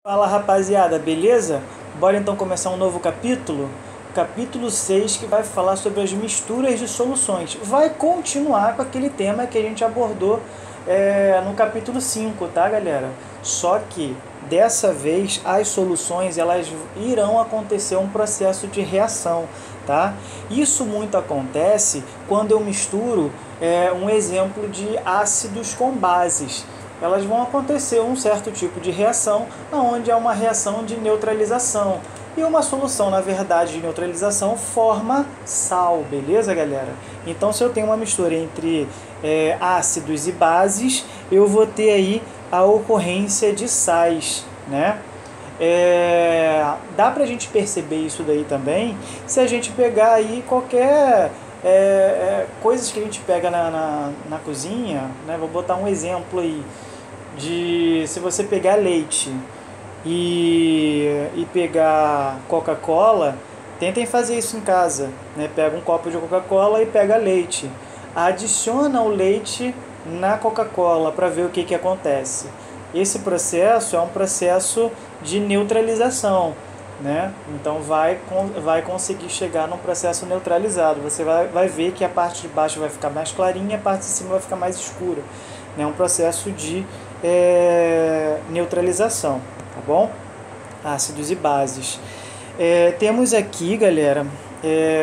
Fala rapaziada, beleza? Bora então começar um novo capítulo? Capítulo 6 que vai falar sobre as misturas de soluções. Vai continuar com aquele tema que a gente abordou no capítulo 5, tá galera? Só que dessa vez as soluções elas irão acontecer um processo de reação, tá? Isso muito acontece quando eu misturo um exemplo de ácidos com bases. Elas vão acontecer um certo tipo de reação, onde é uma reação de neutralização. E uma solução, na verdade, de neutralização forma sal, beleza, galera? Então, se eu tenho uma mistura entre ácidos e bases, eu vou ter aí a ocorrência de sais, né? Dá pra gente perceber isso daí também se a gente pegar aí qualquer coisas que a gente pega na cozinha, né? Vou botar um exemplo aí de se você pegar leite e pegar Coca-Cola, tentem fazer isso em casa, né? Pega um copo de Coca-Cola e pega leite, adiciona o leite na Coca-Cola para ver o que acontece. Esse processo é um processo de neutralização, né? Então vai conseguir chegar num processo neutralizado. Você vai ver que a parte de baixo vai ficar mais clarinha, a parte de cima vai ficar mais escura. É um processo de neutralização, tá bom? Ácidos e bases. Temos aqui, galera,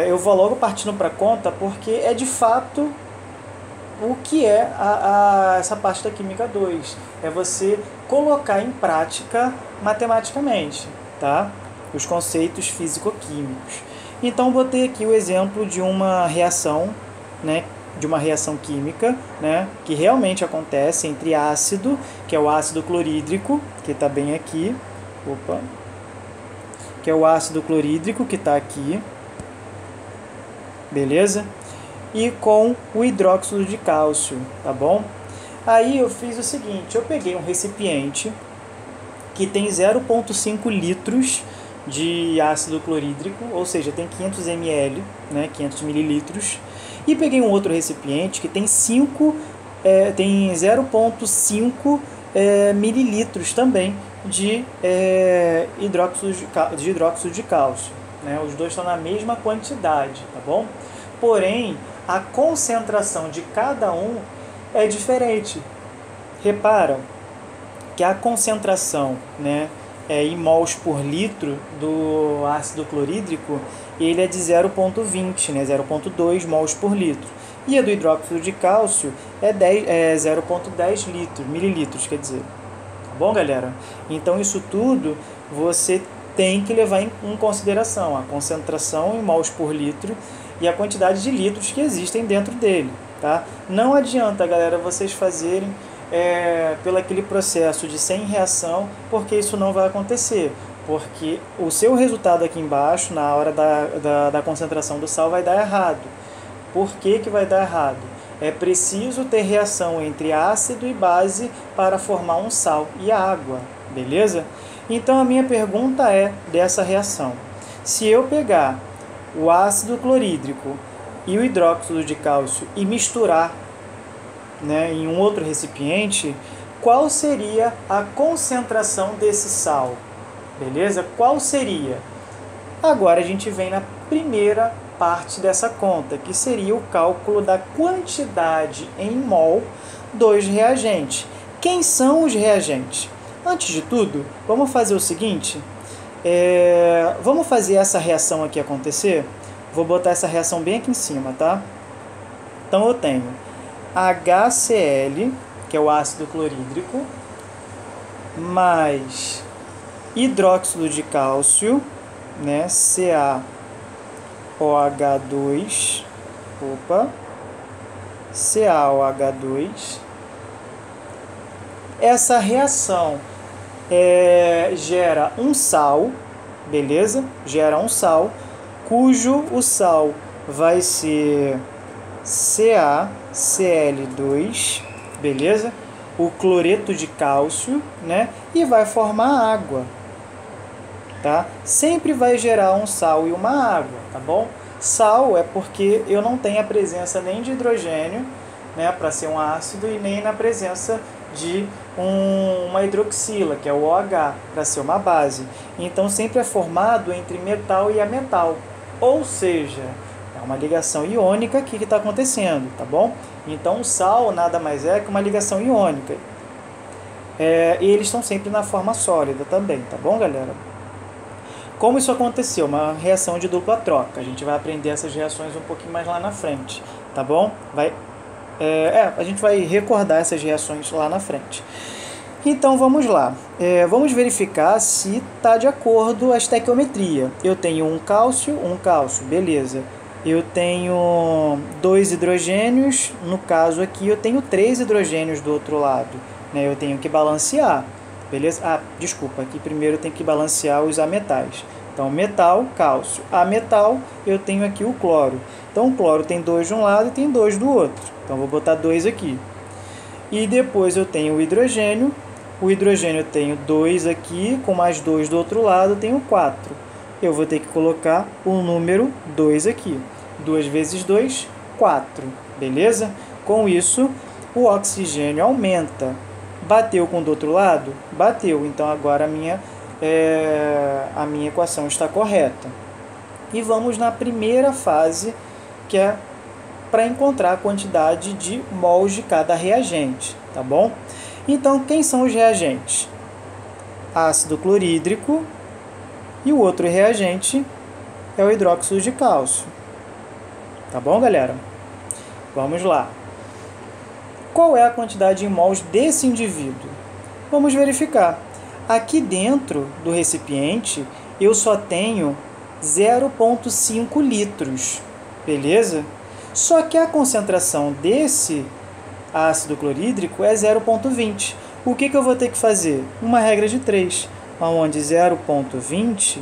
eu vou logo partindo para a conta, porque é de fato o que é essa parte da Química 2. É você colocar em prática matematicamente, tá? Os conceitos físico-químicos. Então, botei aqui o exemplo de uma reação, né? De uma reação química, né, que realmente acontece entre ácido, que é o ácido clorídrico, que está bem aqui, que é o ácido clorídrico que está aqui, beleza? E com o hidróxido de cálcio, tá bom? Aí eu fiz o seguinte, eu peguei um recipiente que tem 0,5 litros de ácido clorídrico, ou seja, tem 500 ml, né, 500 mililitros, e peguei um outro recipiente que tem 0,5 mililitros também de hidróxido de cálcio. Né? Os dois estão na mesma quantidade, tá bom? Porém, a concentração de cada um é diferente. Repara que a concentração, né, em mols por litro do ácido clorídrico, ele é de 0,20, né, 0,2 mols por litro. E a do hidróxido de cálcio é 0,10 mililitros, quer dizer. Tá bom, galera? Então, isso tudo você tem que levar em consideração a concentração em mols por litro e a quantidade de litros que existem dentro dele, tá? Não adianta, galera, vocês fazerem pelo aquele processo de sem reação, porque isso não vai acontecer, porque o seu resultado aqui embaixo, na hora da concentração do sal, vai dar errado. Por que vai dar errado? É preciso ter reação entre ácido e base para formar um sal e água, beleza? Então a minha pergunta é dessa reação. Se eu pegar o ácido clorídrico e o hidróxido de cálcio e misturar, né, em um outro recipiente, qual seria a concentração desse sal? Beleza? Qual seria? Agora a gente vem na primeira parte dessa conta, que seria o cálculo da quantidade em mol dos reagentes. Quem são os reagentes? Antes de tudo, vamos fazer o seguinte, vamos fazer essa reação aqui acontecer? Vou botar essa reação bem aqui em cima, tá? Então eu tenho HCl, que é o ácido clorídrico, mais hidróxido de cálcio, né, CaOH2, CaOH2. Essa reação gera um sal, beleza? Gera um sal, cujo o sal vai ser CaCl2, beleza? O cloreto de cálcio, né? E vai formar água, tá? Sempre vai gerar um sal e uma água, tá bom? Sal é porque eu não tenho a presença nem de hidrogênio, né, para ser um ácido, e nem na presença de uma hidroxila, que é o OH, para ser uma base. Então sempre é formado entre metal e ametal, ou seja, é uma ligação iônica aqui que está acontecendo, tá bom? Então o sal nada mais é que uma ligação iônica. E eles estão sempre na forma sólida também, tá bom, galera? Como isso aconteceu? Uma reação de dupla troca. A gente vai aprender essas reações um pouquinho mais lá na frente, tá bom? A gente vai recordar essas reações lá na frente. Então vamos lá. Vamos verificar se está de acordo a estequiometria. Eu tenho um cálcio, beleza. Eu tenho 2 hidrogênios, no caso aqui eu tenho 3 hidrogênios do outro lado, né? Eu tenho que balancear, beleza? Desculpa, aqui primeiro eu tenho que balancear os ametais. Então, metal, cálcio. Ametal, eu tenho aqui o cloro. Então, o cloro tem 2 de um lado e tem 2 do outro. Então, vou botar 2 aqui. E depois eu tenho o hidrogênio. O hidrogênio eu tenho 2 aqui, com mais 2 do outro lado, eu tenho 4. Eu vou ter que colocar o número 2 aqui. 2 vezes 2, 4. Beleza? Com isso, o oxigênio aumenta. Bateu com o do outro lado? Bateu. Então, agora a minha equação está correta. E vamos na primeira fase, que é para encontrar a quantidade de mols de cada reagente, tá bom? Então, quem são os reagentes? Ácido clorídrico e o outro reagente é o hidróxido de cálcio. Tá bom, galera? Vamos lá. Qual é a quantidade em mols desse indivíduo? Vamos verificar. Aqui dentro do recipiente, eu só tenho 0,5 litros, beleza? Só que a concentração desse ácido clorídrico é 0,20. O que eu vou ter que fazer? Uma regra de 3, onde 0,20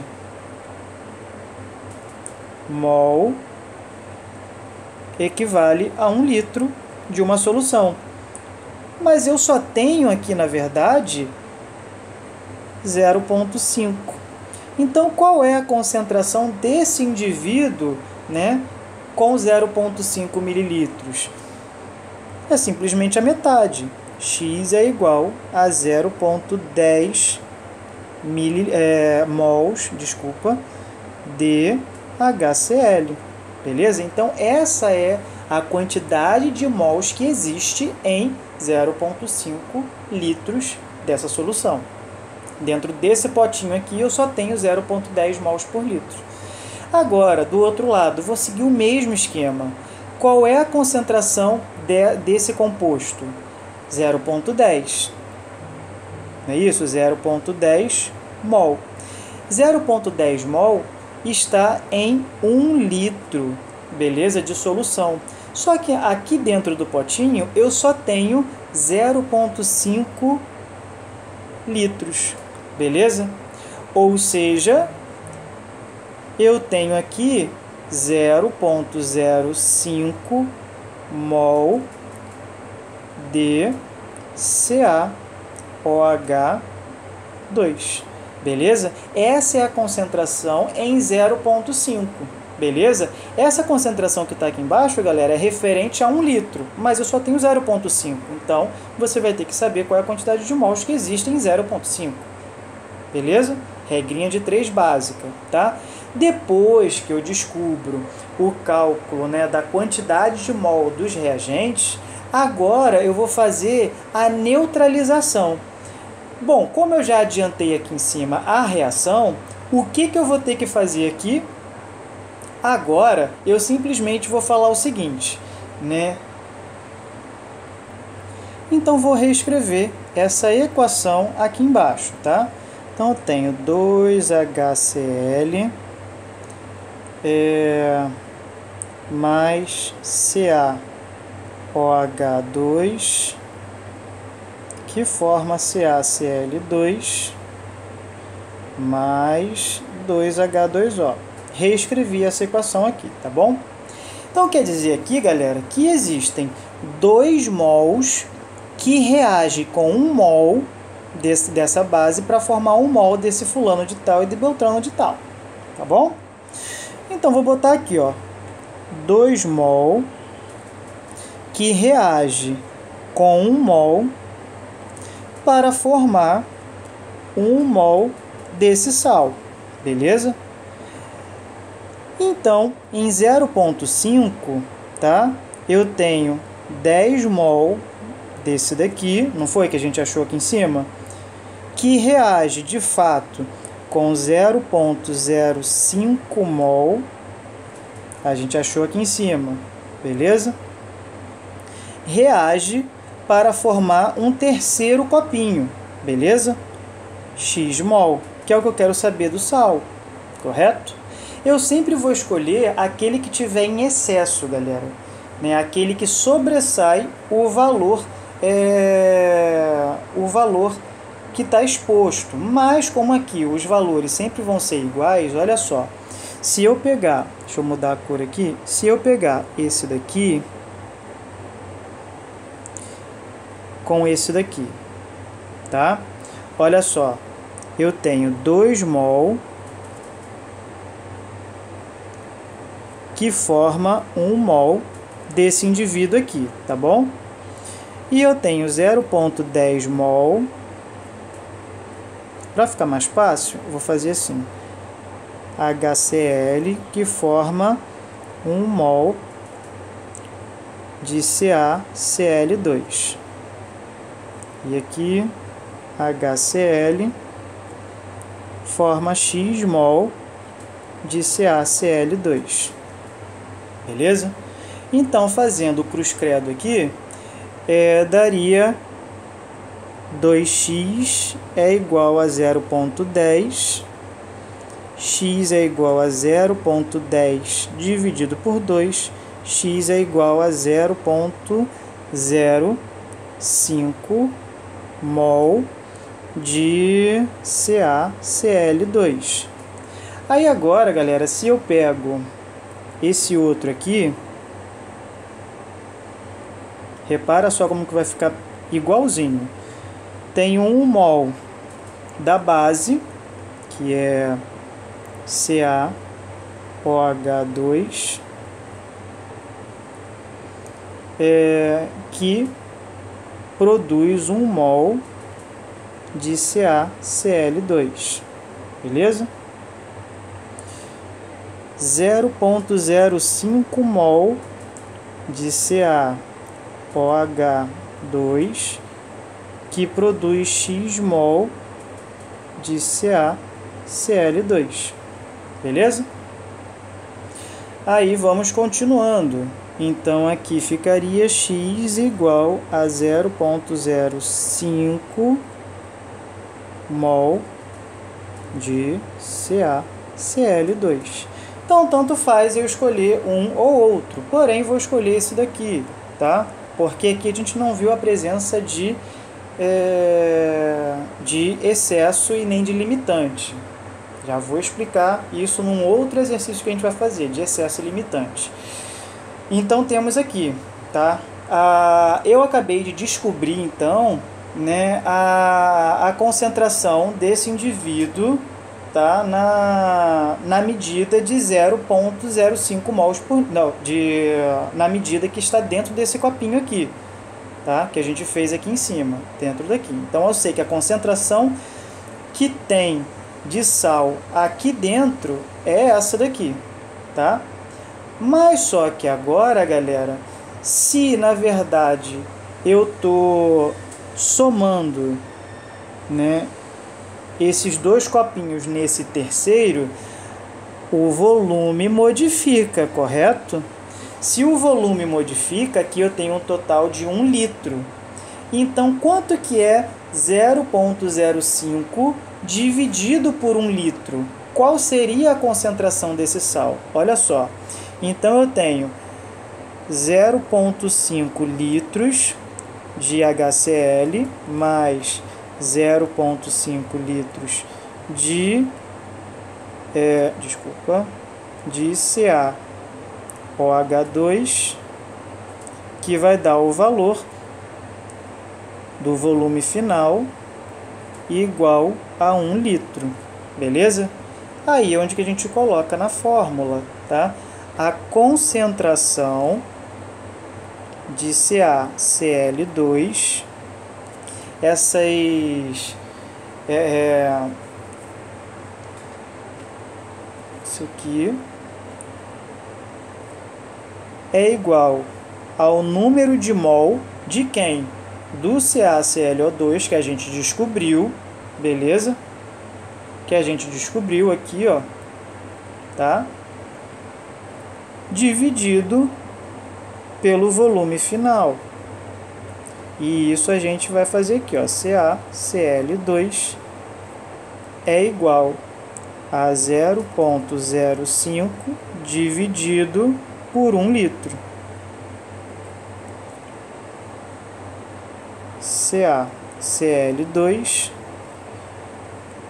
mol equivale a 1 litro de uma solução. Mas eu só tenho aqui, na verdade, 0,5. Então, qual é a concentração desse indivíduo, né, com 0,5 mililitros? É simplesmente a metade. X é igual a 0,10 mols de HCl. Beleza? Então, essa é a quantidade de mols que existe em 0,5 litros dessa solução. Dentro desse potinho aqui, eu só tenho 0,10 mols por litro. Agora, do outro lado, vou seguir o mesmo esquema. Qual é a concentração desse composto? 0,10. Não é isso? 0,10 mol. 0,10 mol está em 1 litro, beleza? De solução. Só que aqui dentro do potinho, eu só tenho 0,5 litros. Beleza? Ou seja, eu tenho aqui 0,05 mol de CaOH2. Beleza? Essa é a concentração em 0,5. Beleza? Essa concentração que está aqui embaixo, galera, é referente a 1 litro, mas eu só tenho 0,5. Então, você vai ter que saber qual é a quantidade de mols que existe em 0,5. Beleza? Regrinha de 3 básica, tá? Depois que eu descubro o cálculo, né, da quantidade de mol dos reagentes, agora eu vou fazer a neutralização. Bom, como eu já adiantei aqui em cima a reação, o que eu vou ter que fazer aqui? Agora, eu simplesmente vou falar o seguinte, né? Então, vou reescrever essa equação aqui embaixo, tá? Então, eu tenho 2HCl mais CaOH2, que forma CaCl2 mais 2H2O. Reescrevi essa equação aqui, tá bom? Então, quer dizer aqui, galera, que existem 2 mols que reagem com 1 mol dessa base para formar 1 mol desse fulano de tal e de beltrano de tal, tá bom? Então, vou botar aqui, ó, 2 mol que reage com 1 mol para formar 1 mol desse sal, beleza? Então, em 0,5, tá? Eu tenho 10 mol desse daqui, não foi que a gente achou aqui em cima? Que reage, de fato, com 0,05 mol, a gente achou aqui em cima, beleza? Reage para formar um terceiro copinho, beleza? X mol, que é o que eu quero saber do sal, correto? Eu sempre vou escolher aquele que tiver em excesso, galera, né? Aquele que sobressai o valor que está exposto. Mas como aqui os valores sempre vão ser iguais, olha só, se eu pegar, deixa eu mudar a cor aqui, se eu pegar esse daqui com esse daqui, tá? Olha só, eu tenho 2 mol que forma 1 mol desse indivíduo aqui, tá bom? E eu tenho 0,10 mol. Para ficar mais fácil, eu vou fazer assim: HCl, que forma 1 mol de CaCl2. E aqui, HCl forma X mol de CaCl2. Beleza? Então, fazendo o cruz credo aqui, daria 2x é igual a 0,10, x é igual a 0,10 dividido por 2, x é igual a 0,05 mol de CaCl2. Aí agora, galera, se eu pego esse outro aqui, repara só como que vai ficar igualzinho. Tenho 1 mol da base, que é CaOH2, que produz 1 mol de CaCl2, beleza? 0,05 mol de CaOH2 que produz X mol de CaCl2, beleza? Aí vamos continuando. Então aqui ficaria X igual a 0,05 mol de CaCl2. Então, tanto faz eu escolher um ou outro, porém vou escolher esse daqui, tá? Porque aqui a gente não viu a presença de excesso e nem de limitante. Já vou explicar isso num outro exercício que a gente vai fazer, de excesso e limitante. Então, temos aqui, tá? Eu acabei de descobrir, então, né, a concentração desse indivíduo, tá, na medida de 0,05 mols por... Não, na medida que está dentro desse copinho aqui, tá? Que a gente fez aqui em cima, dentro daqui. Então, eu sei que a concentração que tem de sal aqui dentro é essa daqui, tá? Mas só que agora, galera, se na verdade eu tô somando, né, esses dois copinhos nesse terceiro, o volume modifica, correto? Se o volume modifica, aqui eu tenho um total de 1 litro. Então, quanto que é 0,05 dividido por 1 litro? Qual seria a concentração desse sal? Olha só. Então, eu tenho 0,5 litros de HCl mais 0,5 litros de CaOH2, que vai dar o valor do volume final igual a 1 litro, beleza? Aí é onde que a gente coloca na fórmula, tá? A concentração de CaCl2 essas... isso aqui é igual ao número de mol de quem? Do CaClO2, que a gente descobriu, beleza? Que a gente descobriu aqui, ó, tá? Dividido pelo volume final. E isso a gente vai fazer aqui, ó, CaCl2 é igual a 0,05 dividido por 1 litro. CaCl2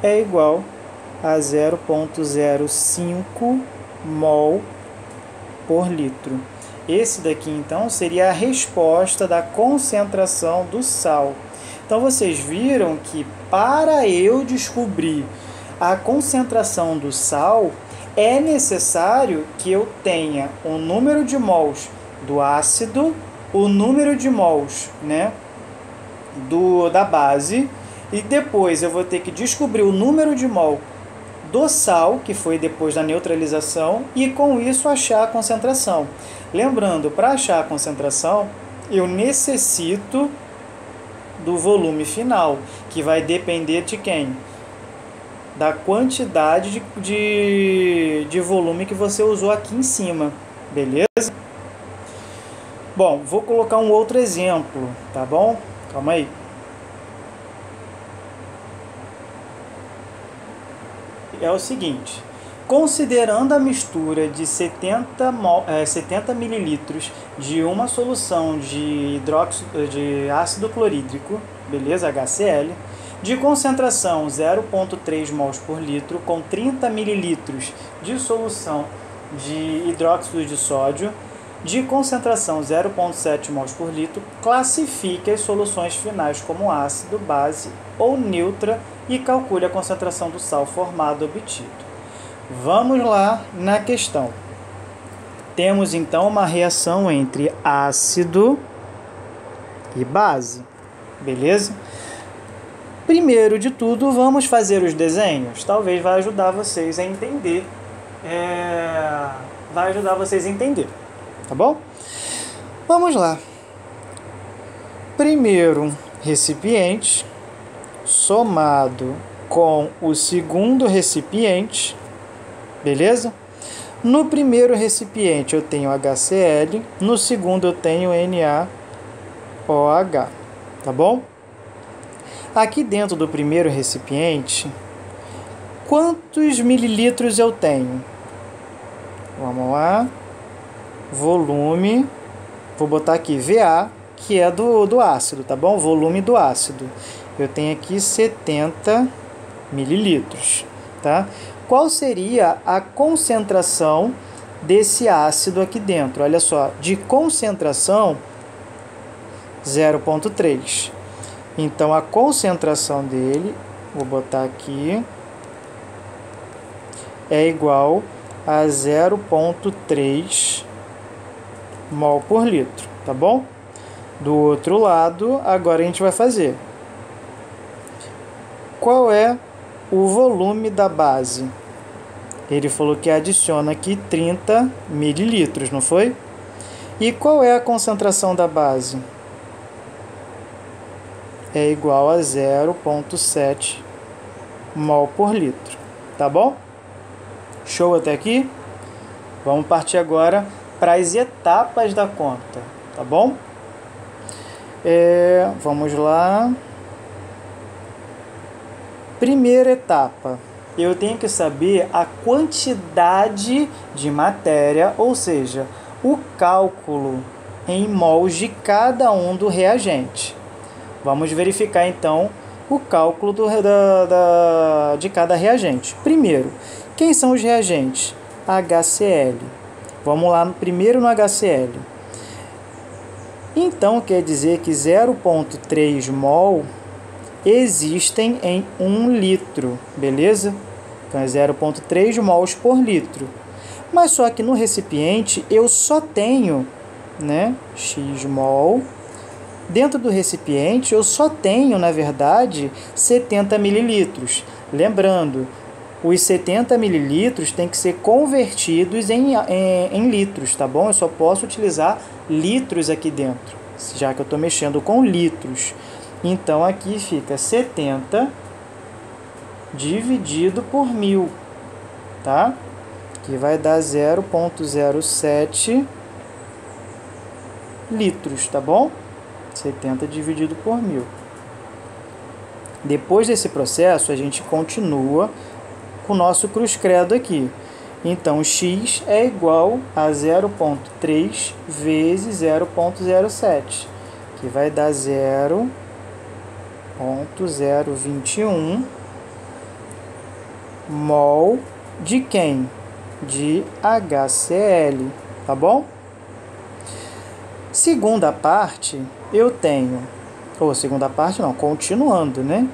é igual a 0,05 mol por litro. Esse daqui, então, seria a resposta da concentração do sal. Então, vocês viram que para eu descobrir a concentração do sal, é necessário que eu tenha o número de mols do ácido, o número de mols, né, da base, e depois eu vou ter que descobrir o número de mol do sal, que foi depois da neutralização, e com isso achar a concentração. Lembrando, para achar a concentração, eu necessito do volume final, que vai depender de quem? Da quantidade de volume que você usou aqui em cima, beleza? Bom, vou colocar um outro exemplo, tá bom? Calma aí. É o seguinte, considerando a mistura de 70 ml de uma solução de ácido clorídrico, beleza, HCl, de concentração 0,3 mols por litro com 30 ml de solução de hidróxido de sódio, de concentração 0,7 mols por litro, classifique as soluções finais como ácido, base ou neutra e calcule a concentração do sal formado obtido. Vamos lá na questão. Temos então uma reação entre ácido e base, beleza? Primeiro de tudo, vamos fazer os desenhos. Talvez vai ajudar vocês a entender. Tá bom? Vamos lá. Primeiro recipiente somado com o segundo recipiente, beleza? No primeiro recipiente eu tenho HCl, no segundo eu tenho NaOH, tá bom? Aqui dentro do primeiro recipiente, quantos mililitros eu tenho? Vamos lá. Volume, vou botar aqui VA, que é do ácido, tá bom? Volume do ácido. Eu tenho aqui 70 mililitros, tá? Qual seria a concentração desse ácido aqui dentro? Olha só, de concentração 0,3. Então, a concentração dele, vou botar aqui, é igual a 0,3 mol por litro, tá bom? Do outro lado, agora a gente vai fazer. Qual é o volume da base? Ele falou que adiciona aqui 30 mililitros, não foi? E qual é a concentração da base? É igual a 0,7 mol por litro, tá bom? Show até aqui? Vamos partir agora para as etapas da conta, tá bom? Vamos lá. Primeira etapa, eu tenho que saber a quantidade de matéria, ou seja, o cálculo em mols de cada um do reagente. Vamos verificar então o cálculo de cada reagente. Primeiro, quem são os reagentes? HCl. Vamos lá primeiro no HCl. Então, quer dizer que 0,3 mol existem em 1 litro, beleza? Então, é 0,3 mols por litro. Mas só que no recipiente eu só tenho, né, x mol Dentro do recipiente, eu só tenho, na verdade, 70 mililitros. Lembrando, os 70 mililitros têm que ser convertidos em litros, tá bom? Eu só posso utilizar litros aqui dentro, já que eu estou mexendo com litros. Então, aqui fica 70 dividido por 1000, tá? Que vai dar 0,07 litros, tá bom? 70 dividido por 1000. Depois desse processo, a gente continua com o nosso cruz credo aqui. Então, x é igual a 0,3 vezes 0,07, que vai dar 0,021 mol de quem? De HCl, tá bom? Segunda parte, eu tenho, segunda parte não, continuando, né?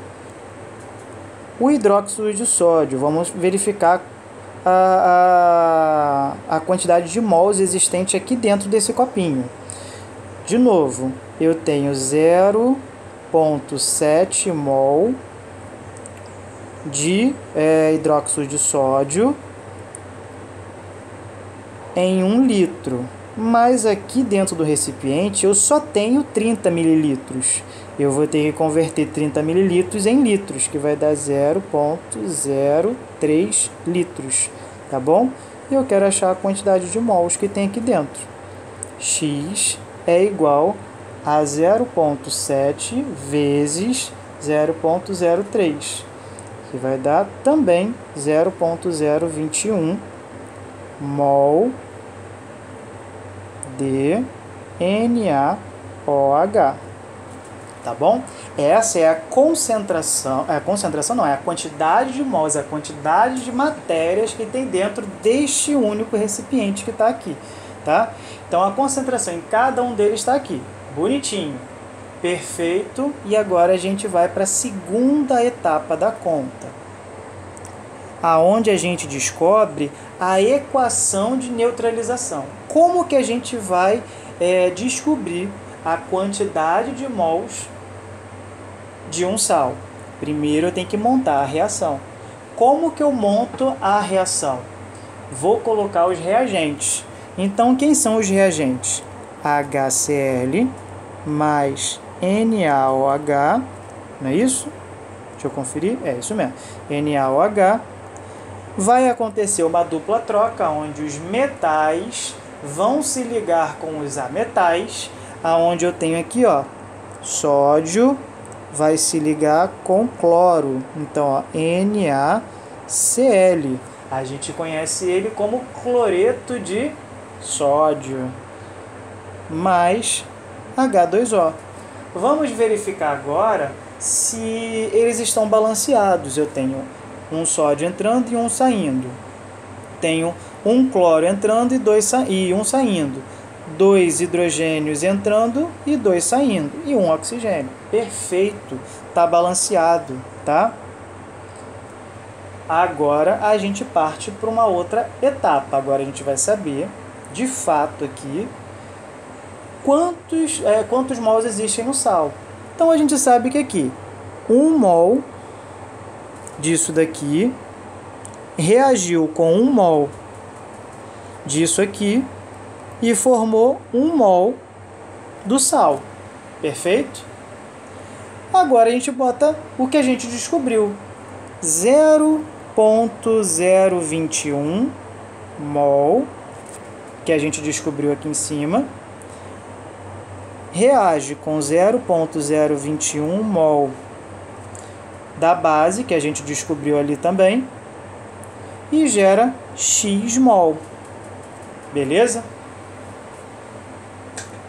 O hidróxido de sódio, vamos verificar a quantidade de mols existente aqui dentro desse copinho. De novo, eu tenho 0,7 mol de hidróxido de sódio em 1 litro. Mas aqui dentro do recipiente eu só tenho 30 mililitros. Eu vou ter que converter 30 mililitros em litros, que vai dar 0,03 litros, tá bom? E eu quero achar a quantidade de mols que tem aqui dentro. X é igual a 0,7 vezes 0,03, que vai dar também 0,021 mol de NaOH, tá bom? Essa é a concentração, é a quantidade de mols, a quantidade de matérias que tem dentro deste único recipiente que está aqui, tá? Então a concentração em cada um deles está aqui, bonitinho, perfeito. E agora a gente vai para a segunda etapa da conta, aonde a gente descobre a equação de neutralização. Como que a gente vai descobrir a quantidade de mols de um sal? Primeiro eu tenho que montar a reação. Como que eu monto a reação? Vou colocar os reagentes. Então, quem são os reagentes? HCl mais NaOH, não é isso? Deixa eu conferir. É isso mesmo. NaOH. Vai acontecer uma dupla troca, onde os metais vão se ligar com os ametais, aonde eu tenho aqui, ó, sódio vai se ligar com cloro. Então, ó, NaCl. A gente conhece ele como cloreto de sódio, mais H2O. Vamos verificar agora se eles estão balanceados. Eu tenho um sódio entrando e um saindo. Tenho um cloro entrando e um saindo. 2 hidrogênios entrando e 2 saindo. E um oxigênio. Perfeito. Está balanceado, tá? Agora a gente parte para uma outra etapa. Agora a gente vai saber, de fato, aqui, quantos mols existem no sal. Então a gente sabe que aqui, 1 mol disso daqui reagiu com 1 mol disso aqui e formou 1 mol do sal. Perfeito? Agora a gente bota o que a gente descobriu. 0,021 mol, que a gente descobriu aqui em cima, reage com 0,021 mol da base, que a gente descobriu ali também, e gera X mol. Beleza?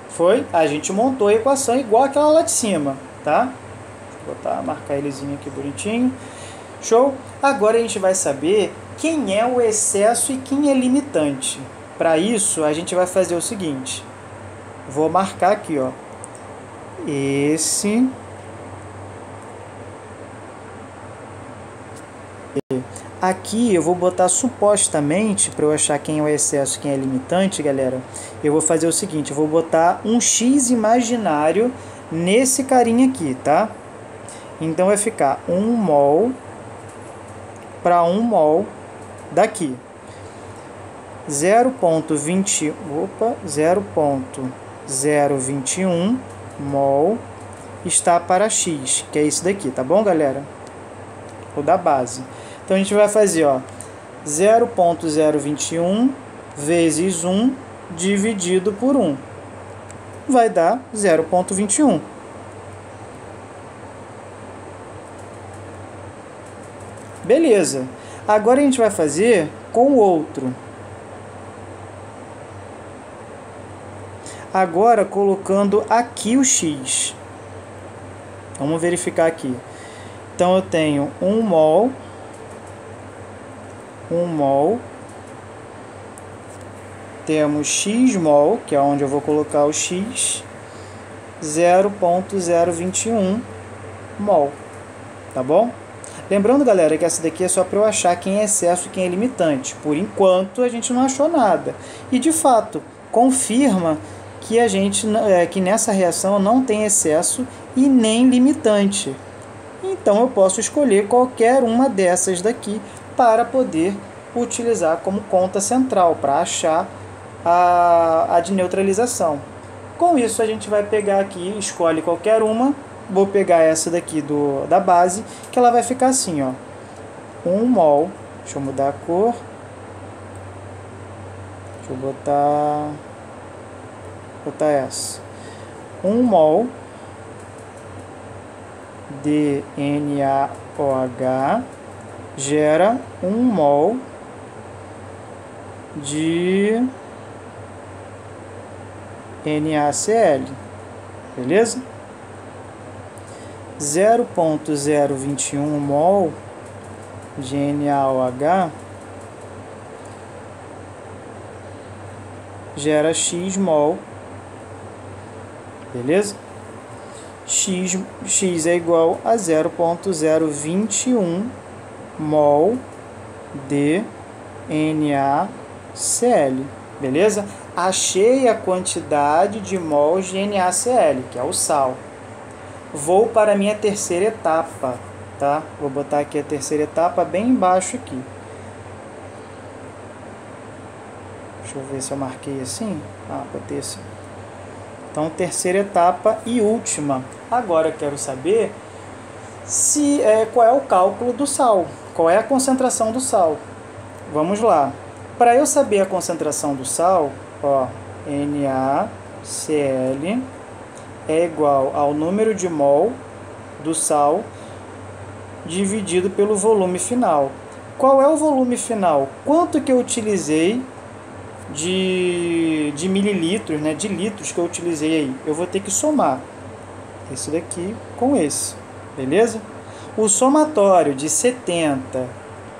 Foi? A gente montou a equação igual aquela lá de cima, tá? Vou marcar elezinho aqui bonitinho. Show? Agora a gente vai saber quem é o excesso e quem é limitante. Para isso, a gente vai fazer o seguinte. Vou marcar aqui, ó. Esse. Aqui eu vou botar supostamente, para eu achar quem é o excesso e quem é limitante, galera, eu vou fazer o seguinte, eu vou botar um X imaginário nesse carinha aqui, tá? Então vai ficar 1 mol para 1 mol daqui. 0,021 mol está para X, que é isso daqui, tá bom, galera? O da base. Então a gente vai fazer, ó, 0,021 vezes 1 dividido por 1. Vai dar 0,21. Beleza. Agora a gente vai fazer com o outro. Agora colocando aqui o X. Vamos verificar aqui. Então eu tenho 1 mol. Temos X mol, que é onde eu vou colocar o X. 0,021 mol. Tá bom? Lembrando, galera, que essa daqui é só para eu achar quem é excesso e quem é limitante. Por enquanto, a gente não achou nada. E, de fato, confirma que que nessa reação não tem excesso e nem limitante. Então, eu posso escolher qualquer uma dessas daqui para poder utilizar como conta central, para achar a de neutralização. Com isso, a gente vai pegar aqui, escolhe qualquer uma. Vou pegar essa daqui da base, que ela vai ficar assim, ó. 1 mol. Deixa eu mudar a cor. Deixa eu botar essa. 1 mol de NaOH gera 1 mol de NaCl. Beleza? 0,021 mol de NaOH gera X mol, beleza? X é igual a 0,021 mol de NaCl, beleza? Achei a quantidade de mols de NaCl, que é o sal. Vou para a minha terceira etapa, tá? Vou botar aqui a terceira etapa bem embaixo aqui. Deixa eu ver se eu marquei assim. Botei assim. Então, terceira etapa e última. Agora eu quero saber qual é o cálculo do sal. Qual é a concentração do sal? Vamos lá. Para eu saber a concentração do sal, ó, NaCl é igual ao número de mol do sal dividido pelo volume final. Qual é o volume final? Quanto que eu utilizei de mililitros, né, de litros que eu utilizei aí? Eu vou ter que somar esse daqui com esse, beleza? O somatório de 70,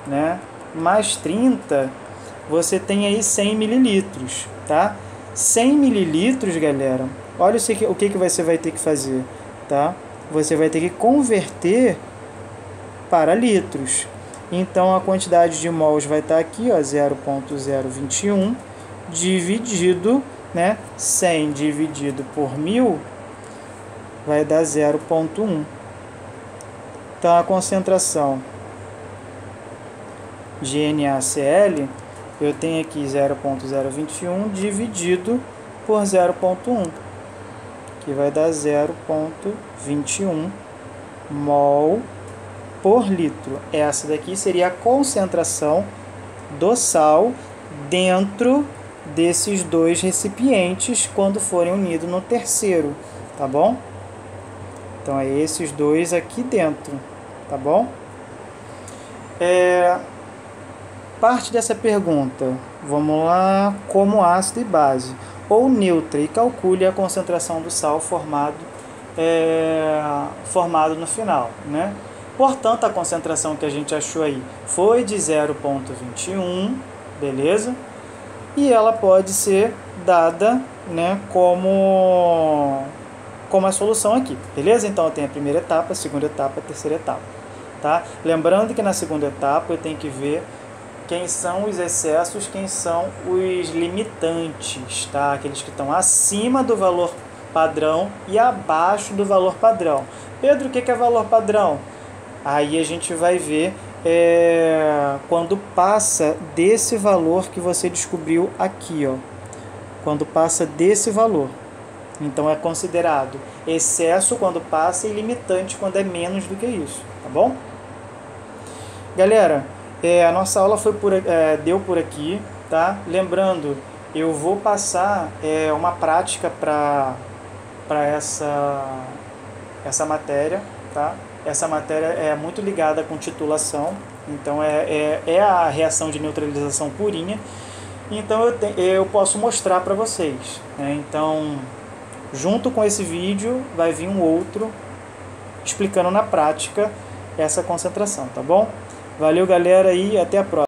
né, mais 30, você tem aí 100 mililitros, tá? 100 mililitros, galera, olha o que você vai ter que fazer, tá? Você vai ter que converter para litros. Então, a quantidade de mols vai estar aqui, ó, 0,021 dividido, né, 100 dividido por 1000 vai dar 0,1. Então, a concentração de NaCl, eu tenho aqui 0,021 dividido por 0,1, que vai dar 0,21 mol por litro. Essa daqui seria a concentração do sal dentro desses dois recipientes quando forem unidos no terceiro, tá bom? Então, é esses dois aqui dentro, tá bom? Parte dessa pergunta, vamos lá, como ácido e base, ou neutra, e calcule a concentração do sal formado no final, né? Portanto, a concentração que a gente achou aí foi de 0,21, beleza? E ela pode ser dada, né, como a solução aqui, beleza? Então, eu tenho a primeira etapa, a segunda etapa, a terceira etapa, tá? Lembrando que na segunda etapa eu tenho que ver quem são os excessos, quem são os limitantes, tá? Aqueles que estão acima do valor padrão e abaixo do valor padrão. Pedro, o que é valor padrão? Aí a gente vai ver quando passa desse valor que você descobriu aqui, ó. Quando passa desse valor. Então é considerado excesso quando passa e limitante quando é menos do que isso, tá bom? Galera, a nossa aula deu por aqui, tá? Lembrando, eu vou passar uma prática para essa matéria, tá? Essa matéria é muito ligada com titulação, então é a reação de neutralização purinha. Então eu posso mostrar para vocês, né? Então, junto com esse vídeo vai vir um outro explicando na prática essa concentração, tá bom? Valeu, galera, e até a próxima.